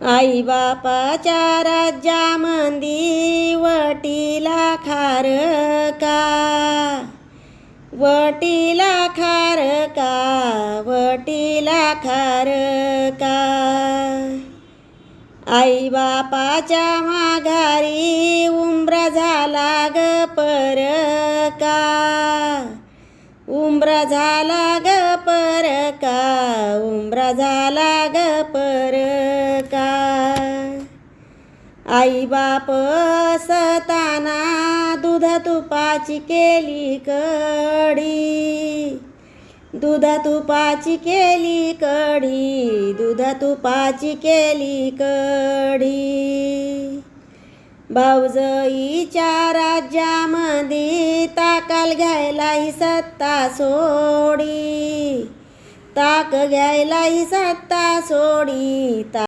आई बापाच्या राज्यामंदी वटीला खार का, वटीला खार का, वटीला खार का. आई बापाच्या माघारी उंबरा झाला ग परका, उंबरा झाला ग परका, उंबरा झाला ग परका. आई बाप असताना दूध तुपाची केली कढी, दूध तुपाची केली कढी, दूध तुपाची केली कढी. भाऊजईच्या राज्यामध्ये ताकाल घ्यायला ही सत्ता सोडी, ताक घ्यायला ही सत्ता सोडी.